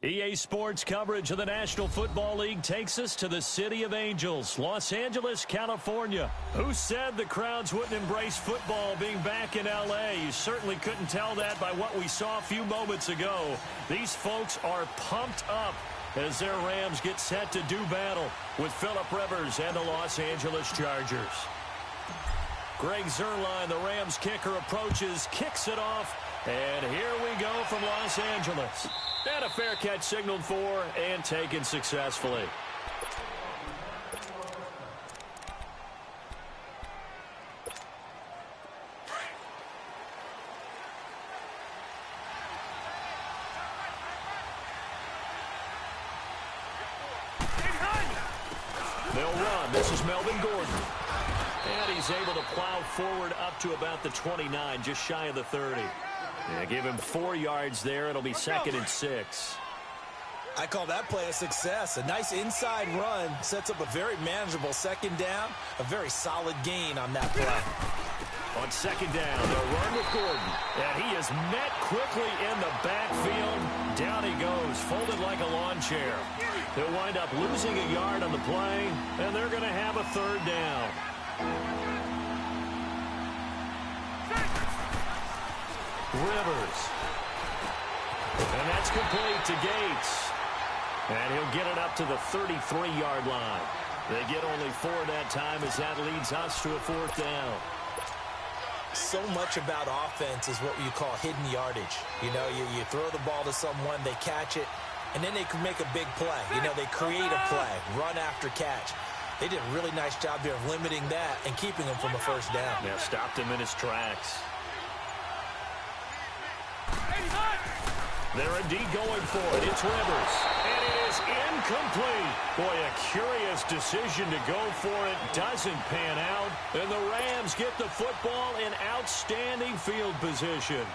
EA Sports coverage of the National Football League takes us to the City of Angels, Los Angeles, California. Who said the crowds wouldn't embrace football being back in L.A.? You certainly couldn't tell that by what we saw a few moments ago. These folks are pumped up as their Rams get set to do battle with Phillip Rivers and the Los Angeles Chargers. Greg Zuerlein, the Rams kicker, approaches, kicks it off, and here we go from Los Angeles. And a fair catch signaled for and taken successfully. They'll run. This is Melvin Gordon. And he's able to plow forward up to about the 29, just shy of the 30. Yeah, give him 4 yards there. It'll be 2nd and 6. I call that play a success. A nice inside run sets up a very manageable 2nd down. A very solid gain on that play. On 2nd down, they'll run with Gordon. And he is met quickly in the backfield. Down he goes, folded like a lawn chair. They'll wind up losing a yard on the play, and they're going to have a 3rd down. Rivers. And that's complete to Gates. And he'll get it up to the 33-yard line. They get only 4 that time as that leads us to a 4th down. So much about offense is what you call hidden yardage. You know, you throw the ball to someone, they catch it, and then they can make a big play. You know, they create a play, run after catch. They did a really nice job there of limiting that and keeping him from a 1st down. Yeah, stopped him in his tracks. They're indeed going for it. It's Rivers. And it is incomplete. Boy, a curious decision to go for it. Doesn't pan out. And the Rams get the football in outstanding field position.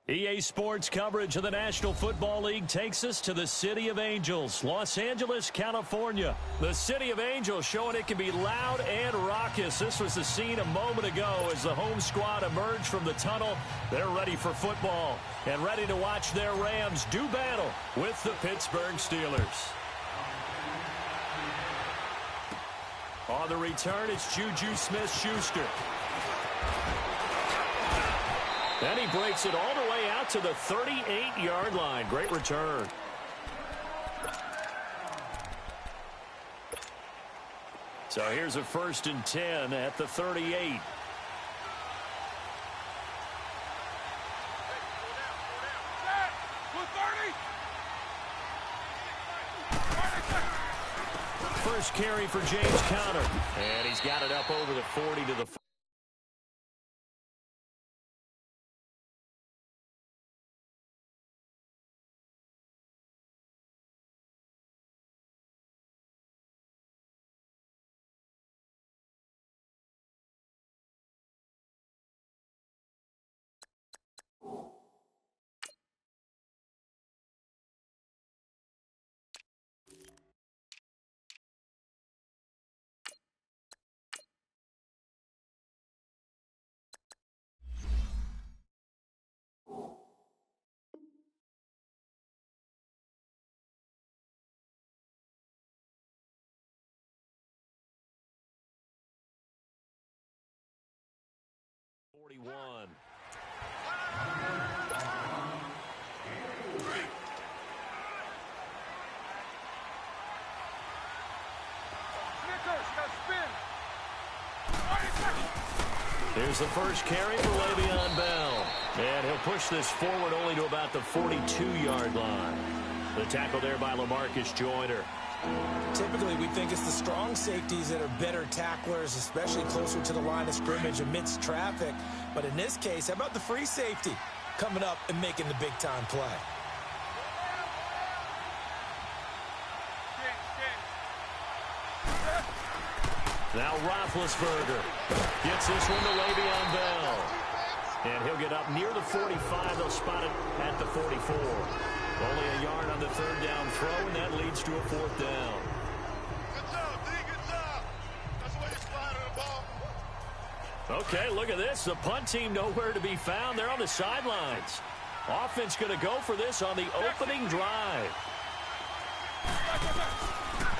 EA Sports coverage of the National Football League takes us to the City of Angels, Los Angeles, California. The City of Angels showing it can be loud and raucous. This was the scene a moment ago as the home squad emerged from the tunnel. They're ready for football and ready to watch their Rams do battle with the Pittsburgh Steelers. On the return, it's Juju Smith-Schuster. And he breaks it all the way out to the 38-yard line. Great return. So here's a 1st and 10 at the 38. First carry for James Conner. And he's got it up over the 40 to the 1. Here's the first carry for Le'Veon Bell. And he'll push this forward only to about the 42-yard line. The tackle there by LaMarcus Joyner. Typically, we think it's the strong safeties that are better tacklers, especially closer to the line of scrimmage amidst traffic. But in this case, how about the free safety coming up and making the big-time play? Now Roethlisberger gets this one to Le'Veon Bell. And he'll get up near the 45. They'll spot it at the 44. Only a yard on the third down throw, and that leads to a fourth down. Good job, D. Good job. That's the way you slide the ball. Okay, look at this. The punt team nowhere to be found. They're on the sidelines. Offense going to go for this on the opening drive.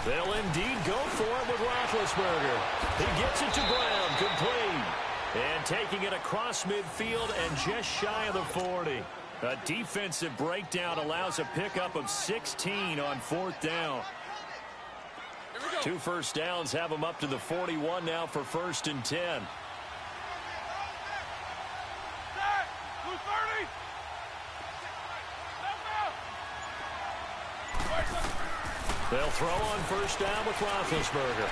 They'll indeed go for it with Roethlisberger. He gets it to Brown, complete. And taking it across midfield and just shy of the 40. A defensive breakdown allows a pickup of 16 on fourth down. 2 first downs have them up to the 41 now for 1st and 10. They'll throw on first down with Roethlisberger.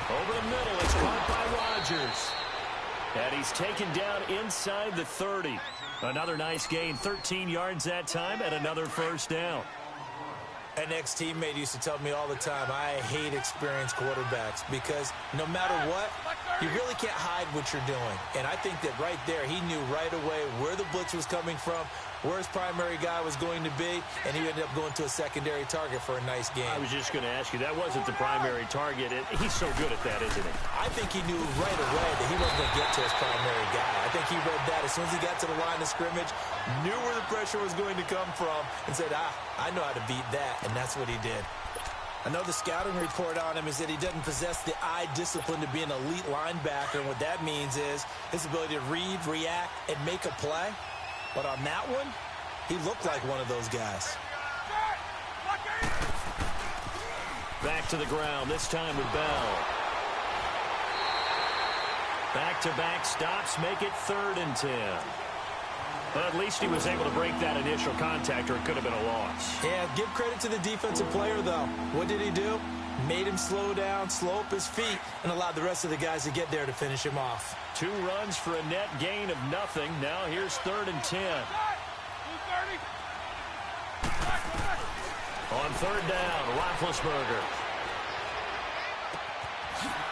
Over the middle, it's caught by Rodgers. And he's taken down inside the 30. Another nice gain, 13 yards that time, and another first down. An ex-teammate used to tell me all the time, I hate experienced quarterbacks because no matter what, you really can't hide what you're doing. And I think that right there, he knew right away where the blitz was coming from, where his primary guy was going to be, and he ended up going to a secondary target for a nice game. I was just going to ask you, that wasn't the primary target. He's so good at that, isn't he? I think he knew right away that he wasn't going to get to his primary guy. I think he read that as soon as he got to the line of scrimmage, knew where the pressure was going to come from, and said, I know how to beat that, and that's what he did. I know the scouting report on him is that he doesn't possess the eye discipline to be an elite linebacker, and what that means is his ability to read, react, and make a play. But on that one, he looked like one of those guys. Back to the ground, this time with Bell. Back-to-back stops make it 3rd and 10. But at least he was able to break that initial contact, or it could have been a loss. Yeah, give credit to the defensive player, though. What did he do? Made him slow down, slow up his feet, and allowed the rest of the guys to get there to finish him off. 2 runs for a net gain of nothing. Now here's 3rd and 10. On 3rd down, Roethlisberger.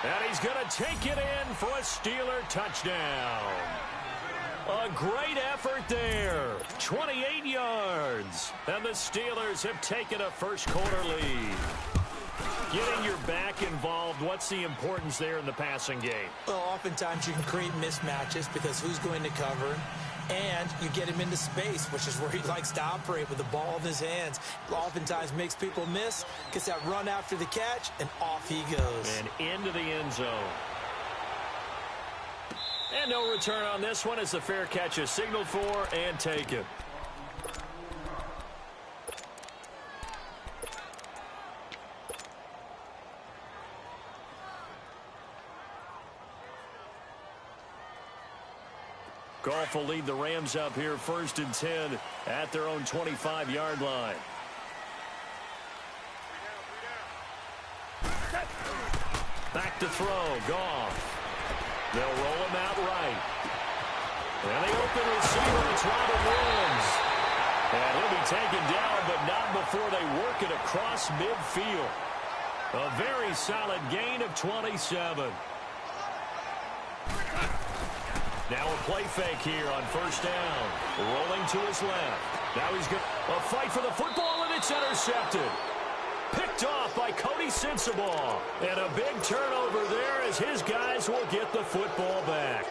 And he's going to take it in for a Steeler touchdown. A great effort there. 28 yards. And the Steelers have taken a first-quarter lead. Getting your back involved, what's the importance there in the passing game? Well, oftentimes you can create mismatches because who's going to cover, and you get him into space, which is where he likes to operate with the ball in his hands. Oftentimes makes people miss, gets that run after the catch, and off he goes. And into the end zone. And no return on this one as the fair catch is signaled for and taken. Goff will lead the Rams up here 1st and 10 at their own 25-yard line. Back to throw, Goff. They'll roll him out right. And the open receiver, it's Robert Williams. And he'll be taken down, but not before they work it across midfield. A very solid gain of 27. Now a play fake here on 1st down. Rolling to his left. Now he's got a fight for the football, and it's intercepted. Picked off by Cody Sensabaugh. And a big turnover there as his guys will get the football back.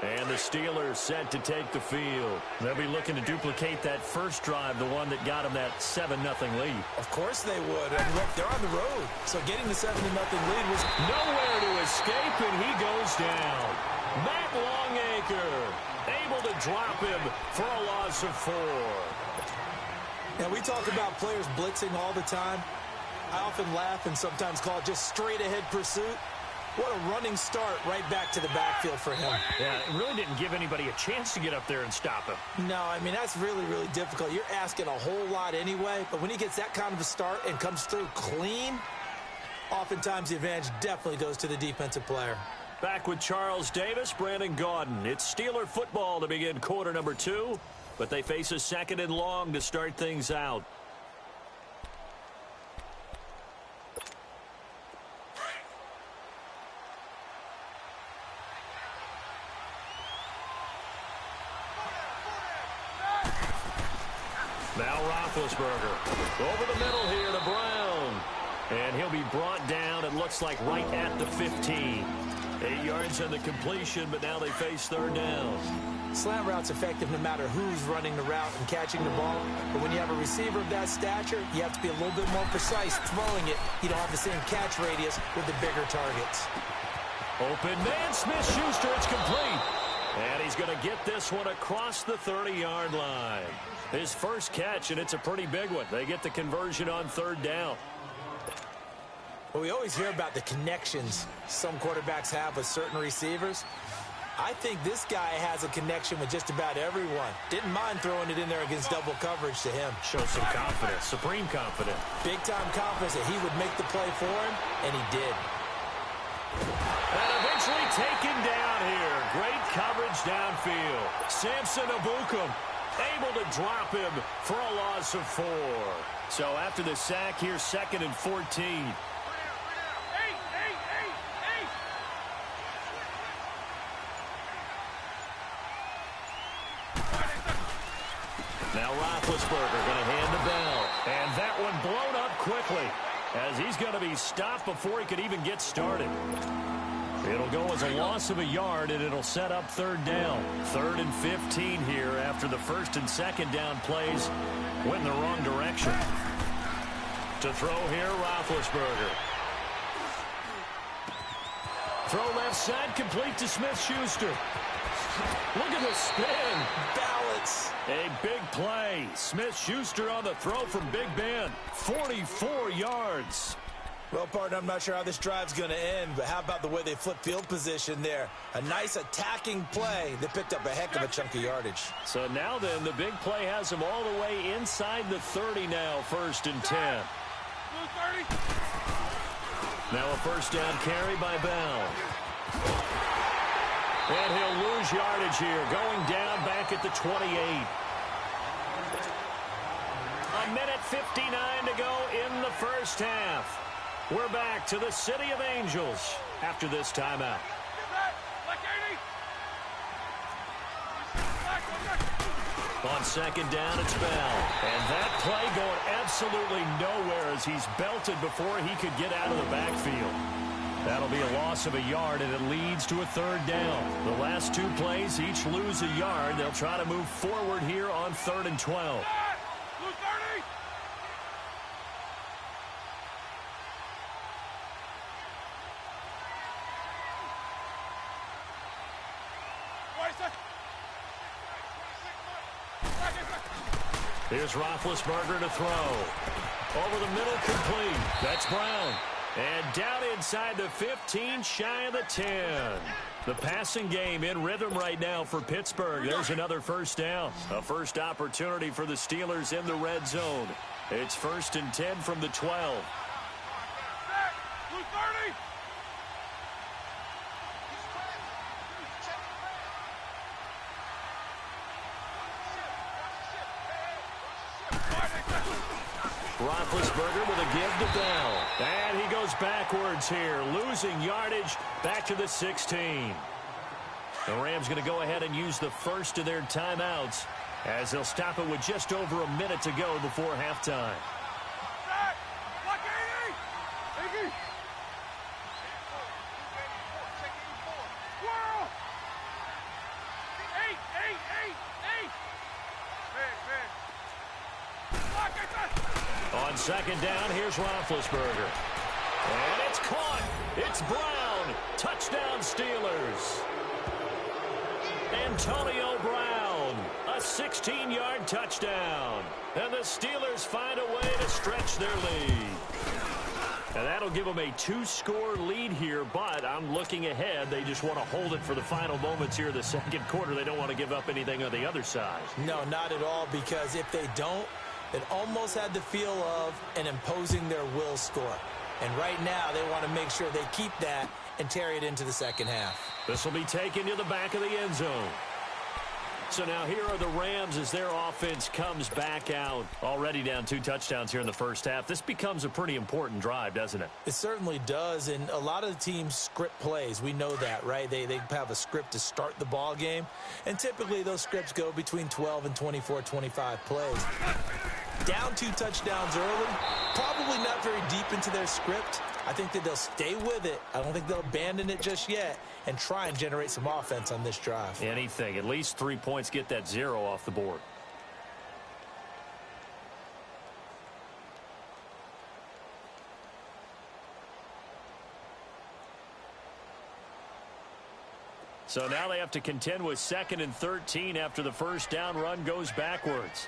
And the Steelers set to take the field. They'll be looking to duplicate that first drive, the one that got them that 7-0 lead. Of course they would. And look, they're on the road. So getting the 7-0 lead was nowhere to escape, and he goes down. Matt Longacre able to drop him for a loss of 4. Now, we talk about players blitzing all the time. I often laugh and sometimes call it just straight-ahead pursuit. What a running start right back to the backfield for him. Yeah, it really didn't give anybody a chance to get up there and stop him. No, I mean, that's really, really difficult. You're asking a whole lot anyway, but when he gets that kind of a start and comes through clean, oftentimes the advantage definitely goes to the defensive player. Back with Charles Davis, Brandon Gaudin. It's Steeler football to begin quarter number 2, but they face a 2nd and long to start things out. Now Roethlisberger over the middle here to Brown. And he'll be brought down, it looks like, right at the 15. 8 yards on the completion, but now they face 3rd down. Slant route's effective no matter who's running the route and catching the ball. But when you have a receiver of that stature, you have to be a little bit more precise throwing it. You don't have the same catch radius with the bigger targets. Open man, Smith-Schuster, it's complete. And he's going to get this one across the 30-yard line. His first catch, and it's a pretty big one. They get the conversion on 3rd down. Well, we always hear about the connections some quarterbacks have with certain receivers. I think this guy has a connection with just about everyone. Didn't mind throwing it in there against double coverage to him. Shows some confidence, supreme confidence. Big-time confidence that he would make the play for him, and he did. And eventually taken down here. Great coverage downfield. Samson Ebukam able to drop him for a loss of 4. So after the sack, here's 2nd and 14. Now Roethlisberger going to hand the bell. And that one blown up quickly as he's going to be stopped before he could even get started. It'll go as a loss of a yard, and it'll set up 3rd down. 3rd and 15 here after the 1st and 2nd down plays went in the wrong direction. To throw here, Roethlisberger. Throw left side, complete to Smith-Schuster. Look at the spin. Balance. A big play. Smith-Schuster on the throw from Big Ben. 44 yards. Well, partner, I'm not sure how this drive's going to end, but how about the way they flip field position there? A nice attacking play that picked up a heck of a chunk of yardage. So now then, the big play has him all the way inside the 30 now, 1st and 10. Now a 1st down carry by Bell. And he'll lose yardage here, going down back at the 28. A minute 59 to go in the 1st half. We're back to the City of Angels after this timeout. On 2nd down, it's Bell. And that play going absolutely nowhere as he's belted before he could get out of the backfield. That'll be a loss of a yard, and it leads to a 3rd down. The last 2 plays each lose a yard. They'll try to move forward here on 3rd and 12. Here's Roethlisberger to throw. Over the middle, complete. That's Brown. And down inside the 15, shy of the 10. The passing game in rhythm right now for Pittsburgh. There's another 1st down. A first opportunity for the Steelers in the red zone. It's 1st and 10 from the 12. Roethlisberger with a give to Bell. And he goes backwards here, losing yardage back to the 16. The Rams going to go ahead and use the 1st of their timeouts as they'll stop it with just over a minute to go before halftime. On 2nd down, here's Roethlisberger. And it's caught. It's Brown. Touchdown, Steelers. Antonio Brown, a 16-yard touchdown. And the Steelers find a way to stretch their lead. And that'll give them a 2-score lead here, but I'm looking ahead. They just want to hold it for the final moments here of the second quarter. They don't want to give up anything on the other side. No, not at all, because if they don't, it almost had the feel of an imposing their will score. And right now, they want to make sure they keep that and carry it into the second half. This will be taken to the back of the end zone. So now here are the Rams as their offense comes back out. Already down 2 touchdowns here in the first half. This becomes a pretty important drive, doesn't it? It certainly does, and a lot of the teams script plays. We know that, right? They have a script to start the ball game, and typically those scripts go between 12 and 24, 25 plays. Down 2 touchdowns early, probably not very deep into their script. I think that they'll stay with it. I don't think they'll abandon it just yet and try and generate some offense on this drive. Anything. At least 3 points, get that 0 off the board. So now they have to contend with 2nd and 13 after the first down run goes backwards.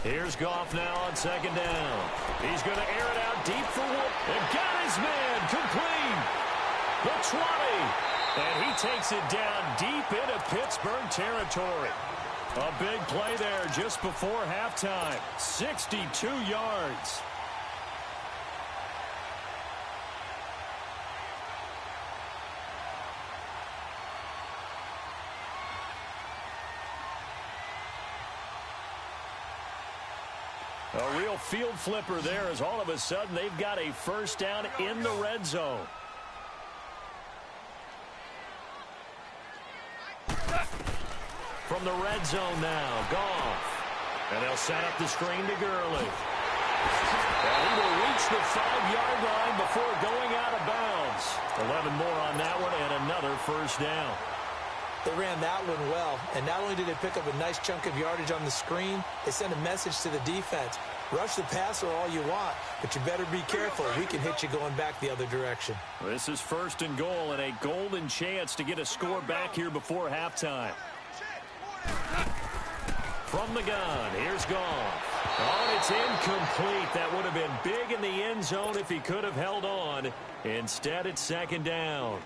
Here's Goff now on 2nd down. He's going to air it out deep for Wood. And got his man complete. The 20. And he takes it down deep into Pittsburgh territory. A big play there just before halftime. 62 yards. A real field flipper there as all of a sudden they've got a first down in the red zone. From the red zone now, Goff. And they'll set up the screen to Gurley. And he will reach the 5-yard line before going out of bounds. 11 more on that one and another first down. They ran that one well, and not only did they pick up a nice chunk of yardage on the screen, they sent a message to the defense. Rush the passer all you want, but you better be careful. We can hit you going back the other direction. This is 1st and goal and a golden chance to get a score back here before halftime. From the gun, here's Goff. Oh, and it's incomplete. That would have been big in the end zone if he could have held on. Instead, it's 2nd down.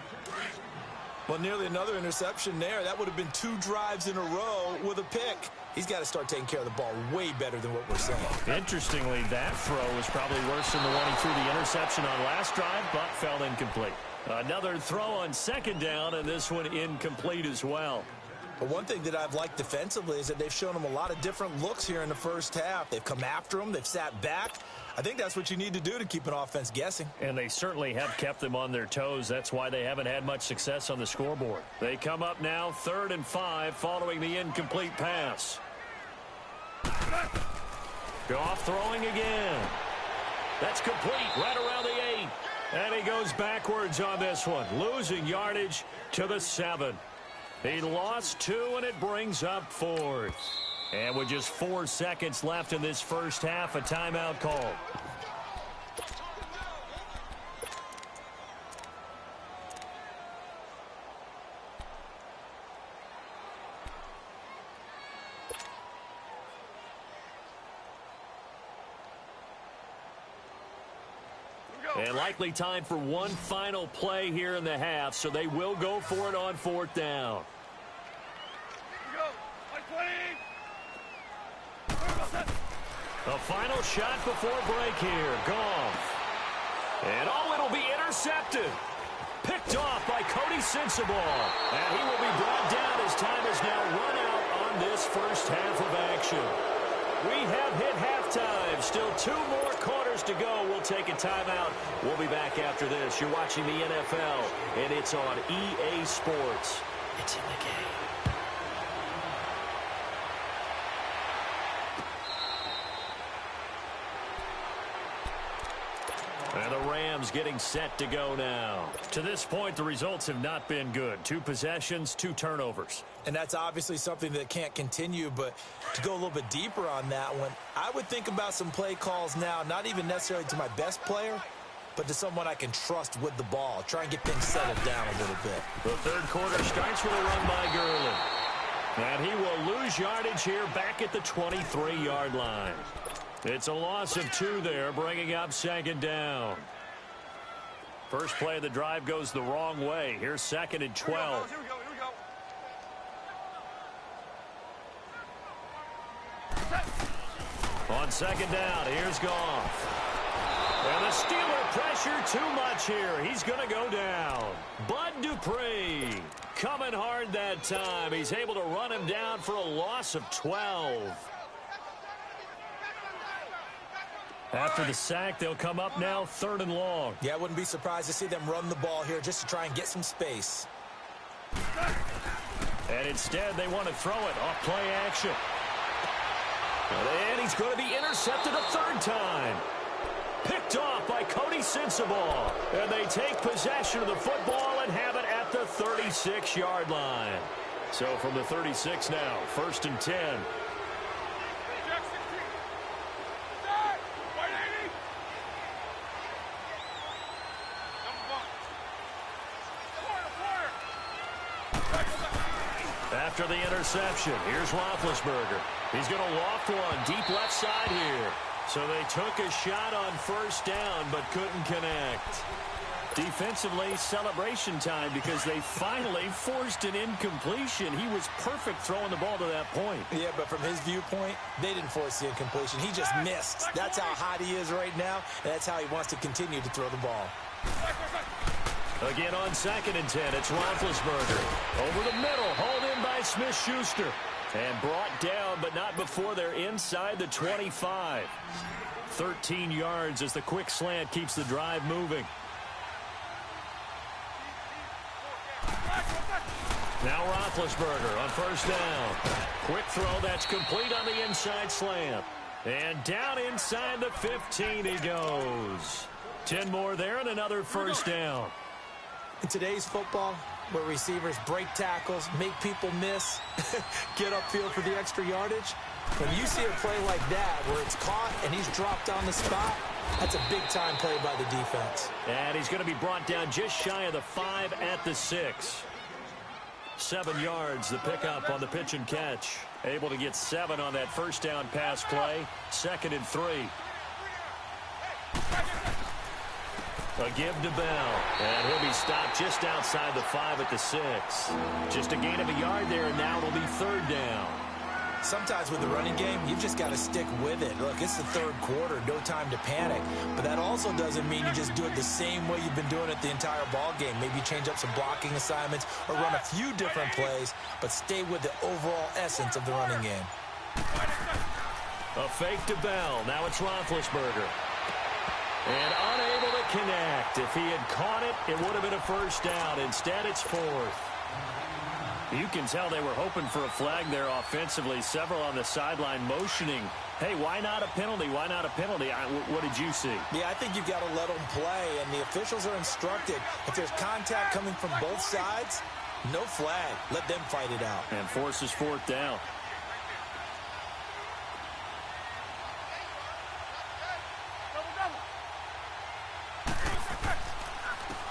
Well, nearly another interception there. That would have been 2 drives in a row with a pick. He's got to start taking care of the ball way better than what we're seeing. Interestingly, that throw was probably worse than the one he threw the interception on last drive, but fell incomplete. Another throw on 2nd down, and this one incomplete as well. But one thing that I've liked defensively is that they've shown him a lot of different looks here in the first half. They've come after him. They've sat back. I think that's what you need to do to keep an offense guessing. And they certainly have kept them on their toes. That's why they haven't had much success on the scoreboard. They come up now 3rd and 5 following the incomplete pass. Goff throwing again. That's complete right around the 8. And he goes backwards on this one, losing yardage to the 7. He lost 2, and it brings up 4th. And with just 4 seconds left in this first half, a timeout call. And likely time for one final play here in the half, so they will go for it on 4th down. The final shot before break here. Goff. And it'll be intercepted. Picked off by Cody Sensabaugh. And he will be brought down as time is now run out on this first half of action. We have hit halftime. Still 2 more quarters to go. We'll take a timeout. We'll be back after this. You're watching the NFL, and it's on EA Sports. It's in the game. And the Rams getting set to go now. To this point, the results have not been good. 2 possessions, 2 turnovers. And that's obviously something that can't continue, but to go a little bit deeper on that one, I would think about some play calls now, not even necessarily to my best player, but to someone I can trust with the ball. Try and get things settled down a little bit. The third quarter starts with a run by Gurley. And he will lose yardage here back at the 23-yard line. It's a loss of 2 there, bringing up second down. First play of the drive goes the wrong way. Here's second and 12. Here we go. On second down, here's Goff. And the Steeler pressure too much here. He's going to go down. Bud Dupree coming hard that time. He's able to run him down for a loss of 12. After the sack, they'll come up now 3rd and long. Yeah, I wouldn't be surprised to see them run the ball here just to try and get some space. And instead, they want to throw it off play action. And he's going to be intercepted a 3rd time. Picked off by Cody Sensabaugh. And they take possession of the football and have it at the 36-yard line. So from the 36 now, 1st and 10. After the interception, here's Roethlisberger. He's going to loft one deep left side here. So they took a shot on 1st down but couldn't connect. Defensively, celebration time because they finally forced an incompletion. He was perfect throwing the ball to that point. Yeah, but from his viewpoint, they didn't force the incompletion. He just missed. That's how hot he is right now, and that's how he wants to continue to throw the ball. Again on 2nd and 10, it's Roethlisberger. Over the middle, hauled in by Smith-Schuster. And brought down, but not before they're inside the 25. 13 yards as the quick slant keeps the drive moving. Now Roethlisberger on 1st down. Quick throw that's complete on the inside slant. And down inside the 15 he goes. 10 more there and another 1st down. In today's football, where receivers break tackles, make people miss, get upfield for the extra yardage, when you see a play like that where it's caught and he's dropped on the spot, that's a big-time play by the defense. And he's going to be brought down just shy of the 5 at the 6. 7 yards, the pickup on the pitch and catch. Able to get 7 on that 1st down pass play. 2nd and 3. A give to Bell, and he'll be stopped just outside the 5 at the 6. Just a gain of a yard there, and now it'll be 3rd down. Sometimes with the running game, you've just got to stick with it. Look, it's the 3rd quarter, no time to panic. But that also doesn't mean you just do it the same way you've been doing it the entire ball game. Maybe change up some blocking assignments or run a few different plays, but stay with the overall essence of the running game. A fake to Bell. Now it's Roethlisberger. And unable to connect. If he had caught it, it would have been a 1st down. Instead, it's 4th. You can tell they were hoping for a flag there offensively. Several on the sideline motioning. Hey, why not a penalty? Why not a penalty? What did you see? Yeah, I think you've got to let them play, and the officials are instructed. If there's contact coming from both sides, no flag. Let them fight it out. And forces 4th down.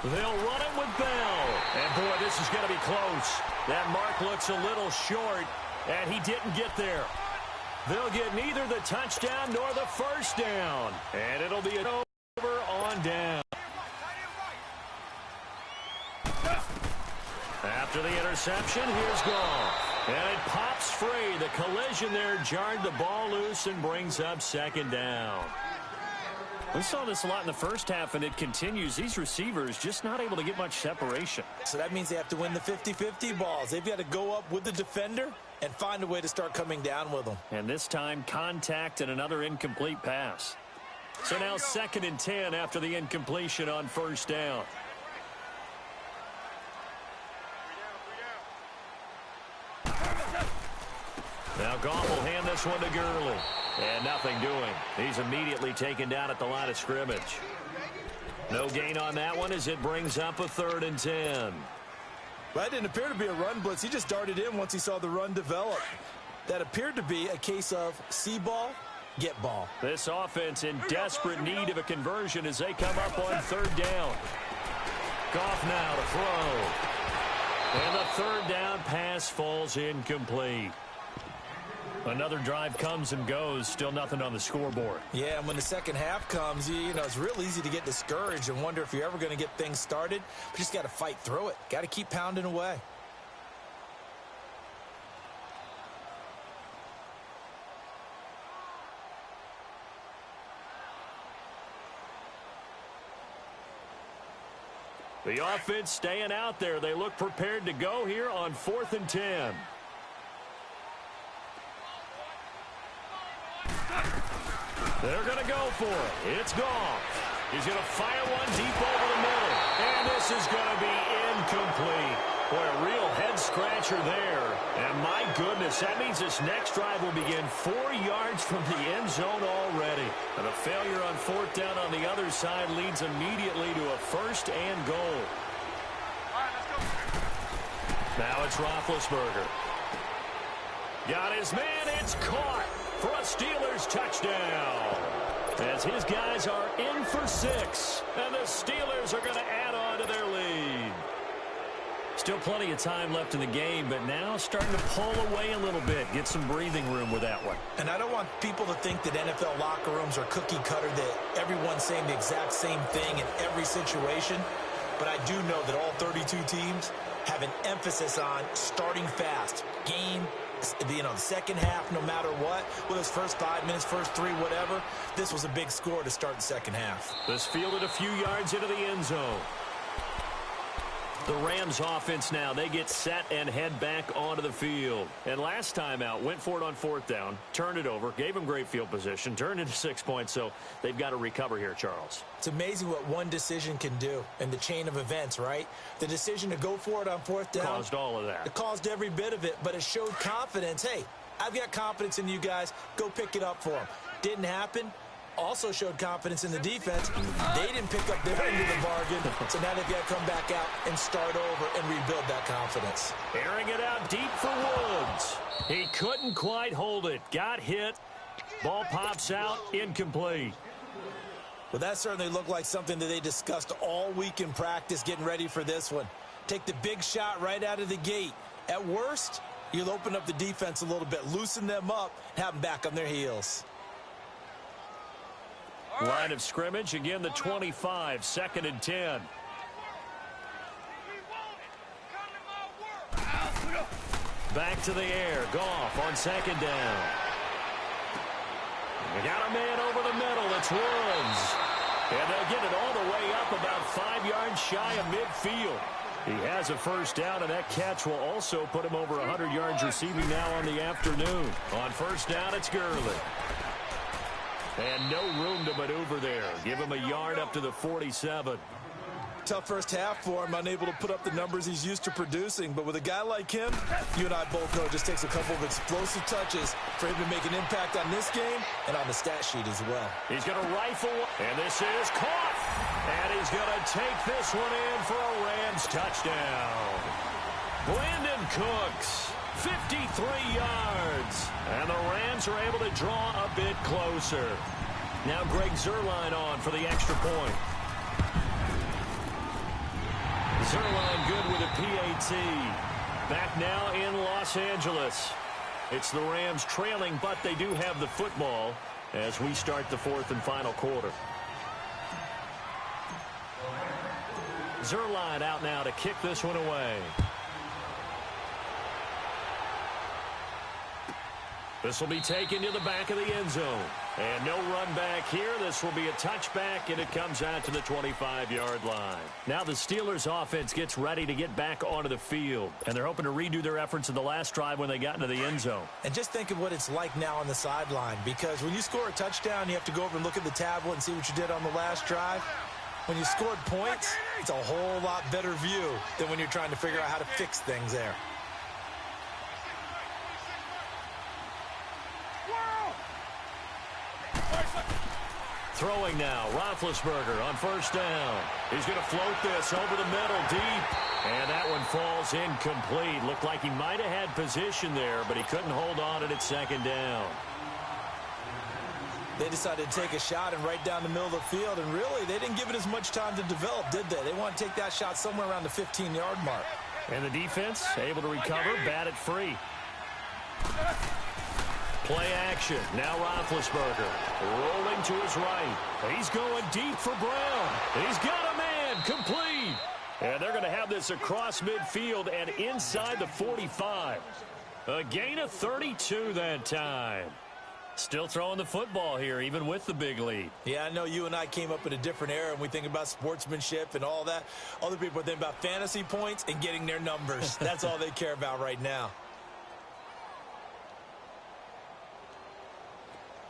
They'll run it with Bell. And, boy, this is going to be close. That mark looks a little short, and he didn't get there. They'll get neither the touchdown nor the 1st down. And it'll be an over on down. After the interception, here's Goff. And it pops free. The collision there jarred the ball loose and brings up 2nd down. We saw this a lot in the first half, and it continues. These receivers just not able to get much separation. So that means they have to win the 50-50 balls. They've got to go up with the defender and find a way to start coming down with them. And this time, contact and another incomplete pass. So now 2nd and 10 after the incompletion on 1st down. Now Goff will hand this one to Gurley. And nothing doing. He's immediately taken down at the line of scrimmage. No gain on that one as it brings up a 3rd and 10. Well, that didn't appear to be a run blitz. He just darted in once he saw the run develop. That appeared to be a case of see ball, get ball. This offense in desperate need of a conversion as they come up on third down. Goff now to throw. And the third down pass falls incomplete. Another drive comes and goes. Still nothing on the scoreboard. Yeah, and when the second half comes, you know, it's real easy to get discouraged and wonder if you're ever going to get things started. But you just got to fight through it. Got to keep pounding away. The offense staying out there. They look prepared to go here on 4th and 10. They're going to go for it. It's Goff. He's going to fire one deep over the middle. And this is going to be incomplete. Boy, a real head-scratcher there. And my goodness, that means this next drive will begin 4 yards from the end zone already. And a failure on 4th down on the other side leads immediately to a 1st and goal. Now it's Roethlisberger. Got his man. It's caught for a Steelers touchdown. As his guys are in for 6. And the Steelers are going to add on to their lead. Still plenty of time left in the game, but now starting to pull away a little bit. Get some breathing room with that one. And I don't want people to think that NFL locker rooms are cookie cutter, that everyone's saying the exact same thing in every situation. But I do know that all 32 teams have an emphasis on starting fast. Game, you know, the second half, no matter what, whether it's first 5 minutes, first 3, whatever, this was a big score to start the second half. This fielded a few yards into the end zone. The Rams offense now, they get set and head back onto the field. And last time out, went for it on 4th down, turned it over, gave them great field position, turned into 6 points, so they've got to recover here, Charles. It's amazing what one decision can do in the chain of events, right? The decision to go for it on 4th down caused all of that. It caused every bit of it, but it showed confidence. Hey, I've got confidence in you guys. Go pick it up for them. Didn't happen. Also showed confidence in the defense. They didn't pick up their end of the bargain, so now they've got to come back out and start over and rebuild that confidence. Airing it out deep for Woods. He couldn't quite hold it. Got hit. Ball pops out. Incomplete. Well, that certainly looked like something that they discussed all week in practice getting ready for this one. Take the big shot right out of the gate. At worst, you'll open up the defense a little bit, loosen them up, and have them back on their heels. Line of scrimmage, again the 25, 2nd and 10. Back to the air, Goff on 2nd down. We got a man over the middle, it's Woods. And they'll get it all the way up about 5 yards shy of midfield. He has a 1st down, and that catch will also put him over 100 yards receiving now on the afternoon. On 1st down, it's Gurley. And no room to maneuver there. Give him a yard up to the 47. Tough first half for him, unable to put up the numbers he's used to producing. But with a guy like him, you and I both know it just takes a couple of explosive touches for him to make an impact on this game and on the stat sheet as well. He's going to rifle, and this is caught. And he's going to take this one in for a Rams touchdown. Brandon Cooks. 53 yards. And the Rams are able to draw a bit closer. Now Greg Zuerlein on for the extra point. Zuerlein good with a PAT. Back now in Los Angeles. It's the Rams trailing, but they do have the football as we start the 4th and final quarter. Zuerlein out now to kick this one away. This will be taken to the back of the end zone. And no run back here. This will be a touchback, and it comes out to the 25-yard line. Now the Steelers offense gets ready to get back onto the field. And they're hoping to redo their efforts in the last drive when they got into the end zone. And just think of what it's like now on the sideline. Because when you score a touchdown, you have to go over and look at the tablet and see what you did on the last drive. When you scored points, it's a whole lot better view than when you're trying to figure out how to fix things there. Throwing now, Roethlisberger on 1st down. He's going to float this over the middle deep. And that one falls incomplete. Looked like he might have had position there, but he couldn't hold on to it at 2nd down. They decided to take a shot and right down the middle of the field, and really, they didn't give it as much time to develop, did they? They want to take that shot somewhere around the 15-yard mark. And the defense able to recover, bat it free. Play action. Now Roethlisberger rolling to his right. He's going deep for Brown. He's got a man. Complete. And they're going to have this across midfield and inside the 45. A gain of 32 that time. Still throwing the football here, even with the big lead. Yeah, I know you and I came up in a different era, and we think about sportsmanship and all that. Other people think about fantasy points and getting their numbers. That's all they care about right now.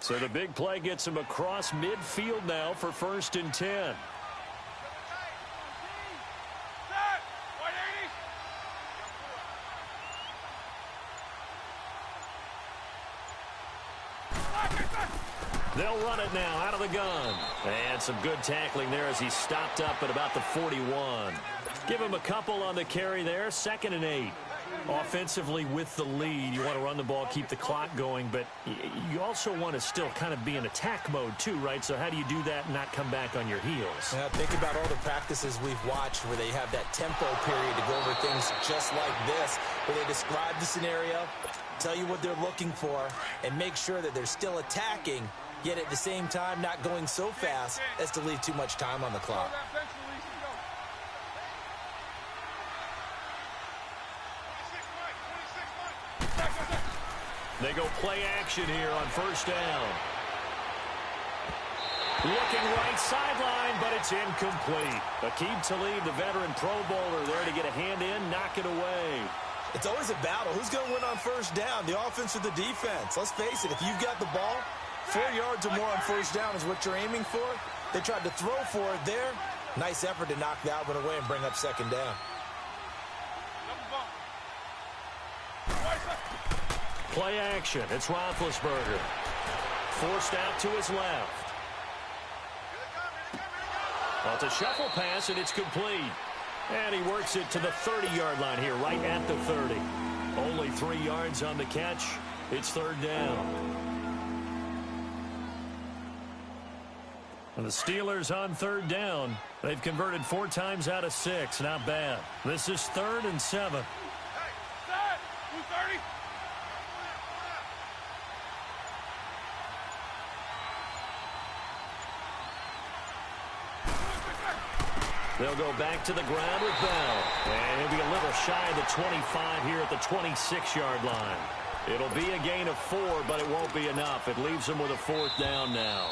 So the big play gets him across midfield now for 1st and 10. They'll run it now out of the gun. And some good tackling there as he stopped up at about the 41. Give him a couple on the carry there. 2nd and 8. Offensively with the lead, you want to run the ball, keep the clock going, but you also want to still kind of be in attack mode too, right? So how do you do that and not come back on your heels? Now, think about all the practices we've watched where they have that tempo period to go over things just like this, where they describe the scenario, tell you what they're looking for, and make sure that they're still attacking, yet at the same time not going so fast as to leave too much time on the clock. They go play action here on 1st down. Looking right sideline, but it's incomplete. Aqib Talib, the veteran Pro Bowler, there to get a hand in, knock it away. It's always a battle. Who's going to win on 1st down, the offense or the defense? Let's face it, if you've got the ball, 4 yards or more on 1st down is what you're aiming for. They tried to throw for it there. Nice effort to knock that one away and bring up 2nd down. Play action. It's Roethlisberger. Forced out to his left. Well, it's a shuffle pass, and it's complete. And he works it to the 30-yard line here, right at the 30. Only 3 yards on the catch. It's 3rd down. And the Steelers on 3rd down. They've converted 4 times out of 6. Not bad. This is 3rd and 7. They'll go back to the ground with Bell. And he'll be a little shy of the 25 here at the 26-yard line. It'll be a gain of 4, but it won't be enough. It leaves them with a 4th down now.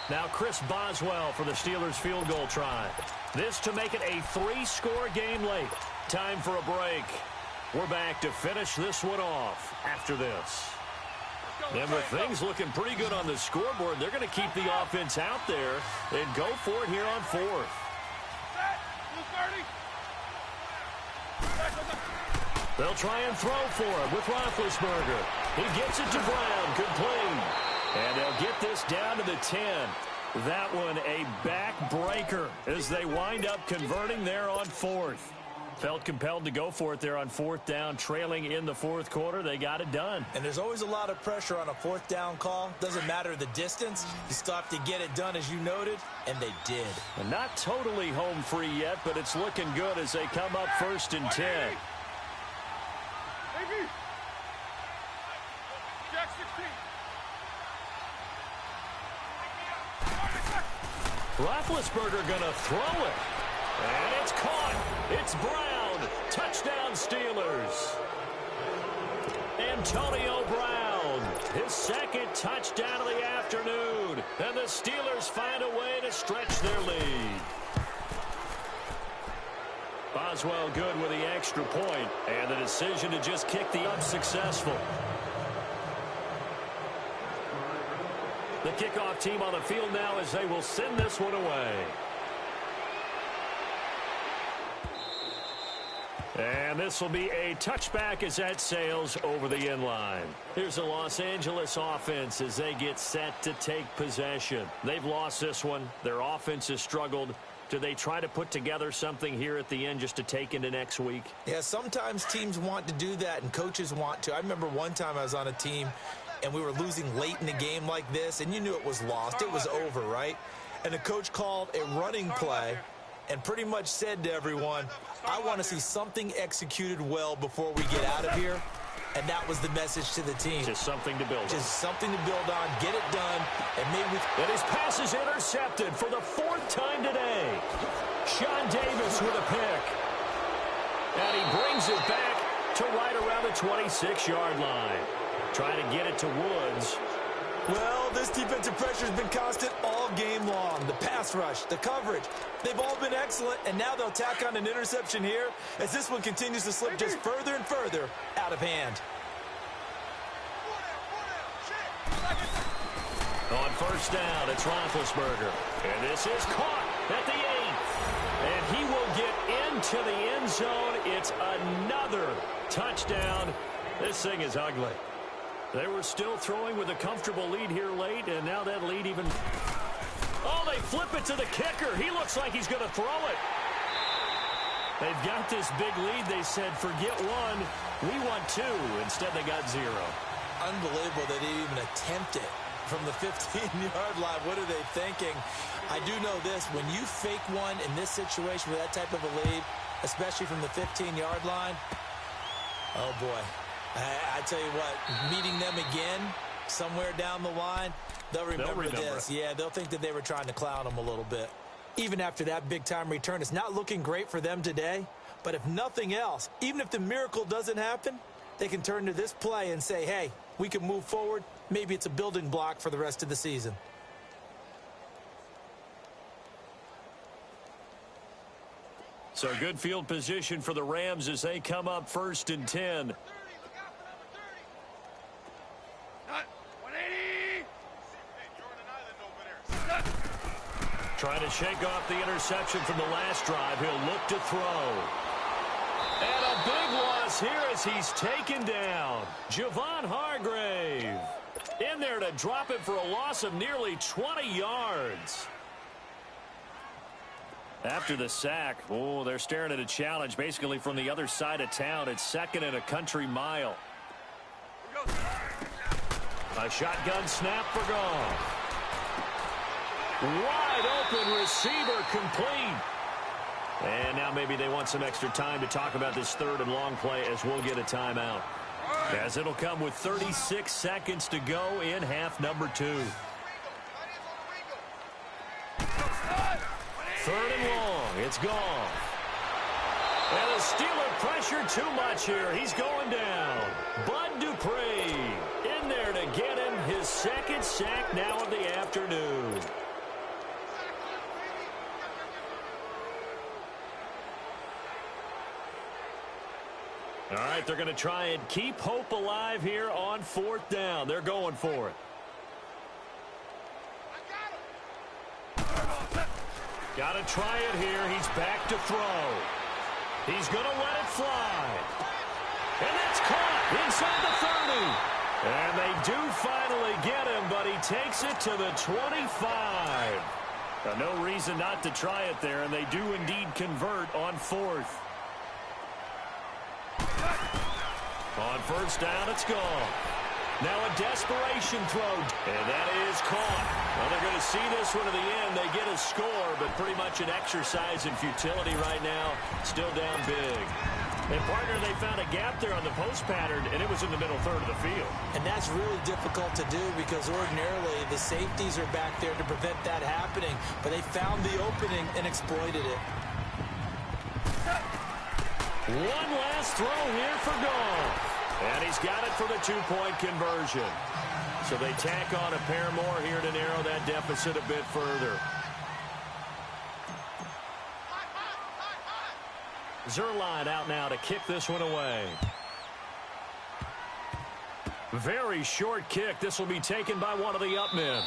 Now Chris Boswell for the Steelers field goal try. This to make it a 3-score game late. Time for a break. We're back to finish this one off after this. And with things looking pretty good on the scoreboard, they're going to keep the offense out there and go for it here on 4th. They'll try and throw for it with Roethlisberger. He gets it to Brown, complete. And they'll get this down to the 10. That one a backbreaker as they wind up converting there on 4th. Felt compelled to go for it there on 4th down, trailing in the 4th quarter. They got it done. And there's always a lot of pressure on a 4th down call. Doesn't matter the distance. You still have to get it done, as you noted, and they did. And not totally home free yet, but it's looking good as they come up 1st and 10. Roethlisberger gonna throw it. And it's caught. It's Brown. Touchdown Steelers. Antonio Brown. His 2nd touchdown of the afternoon. And the Steelers find a way to stretch their lead. Boswell good with the extra point. And the decision to just kick the unsuccessful. The kickoff team on the field now as they will send this one away. And this will be a touchback as that sails over the end line. Here's the Los Angeles offense as they get set to take possession. They've lost this one. Their offense has struggled. Do they try to put together something here at the end just to take into next week? Yeah, sometimes teams want to do that and coaches want to. I remember one time I was on a team and we were losing late in the game like this, and you knew it was lost. It was over, right? And the coach called a running play and pretty much said to everyone, I want to see something executed well before we get out of here. And that was the message to the team. Just something to build on. Just something to build on, get it done, and maybe... And his pass is intercepted for the 4th time today. Sean Davis with a pick. And he brings it back to right around the 26-yard line. Trying to get it to Woods. Well, this defensive pressure has been constant all game long. The pass rush, the coverage, they've all been excellent, and now they'll tack on an interception here as this one continues to slip just further and further out of hand. On first down, it's Roethlisberger. And this is caught at the 8th. And he will get into the end zone. It's another touchdown. This thing is ugly. They were still throwing with a comfortable lead here late, and now that lead even... Oh, they flip it to the kicker. He looks like he's going to throw it. They've got this big lead. They said, forget one. We want 2. Instead, they got 0. Unbelievable they didn't even attempt it from the 15-yard line. What are they thinking? I do know this. When you fake one in this situation with that type of a lead, especially from the 15-yard line, oh, boy. I tell you what, meeting them again somewhere down the line, they'll remember this. Yeah, they'll think that they were trying to clown them a little bit. Even after that big-time return, it's not looking great for them today. But if nothing else, even if the miracle doesn't happen, they can turn to this play and say, hey, we can move forward. Maybe it's a building block for the rest of the season. So good field position for the Rams as they come up 1st and 10. Trying to shake off the interception from the last drive. He'll look to throw. And a big loss here as he's taken down. Javon Hargrave in there to drop it for a loss of nearly 20 yards. After the sack, oh, they're staring at a challenge basically from the other side of town. It's 2nd and a country mile. A shotgun snap for Goff. Wide open receiver complete. And now maybe they want some extra time to talk about this 3rd and long play as we'll get a timeout. As it'll come with 36 seconds to go in half number 2. 3rd and long. It's gone. And the Steeler pressure too much here. He's going down. Bud Dupree in there to get him his 2nd sack now of the afternoon. All right, they're going to try and keep hope alive here on 4th down. They're going for it. Got to try it here. He's back to throw. He's going to let it fly. And that's caught inside the 30. And they do finally get him, but he takes it to the 25. No reason not to try it there, and they do indeed convert on 4th. On 1st down, it's gone. Now a desperation throw, and that is caught. Well, they're going to see this one to the end. They get a score, but pretty much an exercise in futility right now. Still down big. And, partner, they found a gap there on the post pattern, and it was in the middle 3rd of the field. And that's really difficult to do because ordinarily the safeties are back there to prevent that happening. But they found the opening and exploited it. One last throw here for Goff. And he's got it for the 2-point conversion. So they tack on a pair more here to narrow that deficit a bit further. Zerline out now to kick this one away. Very short kick. This will be taken by one of the up men.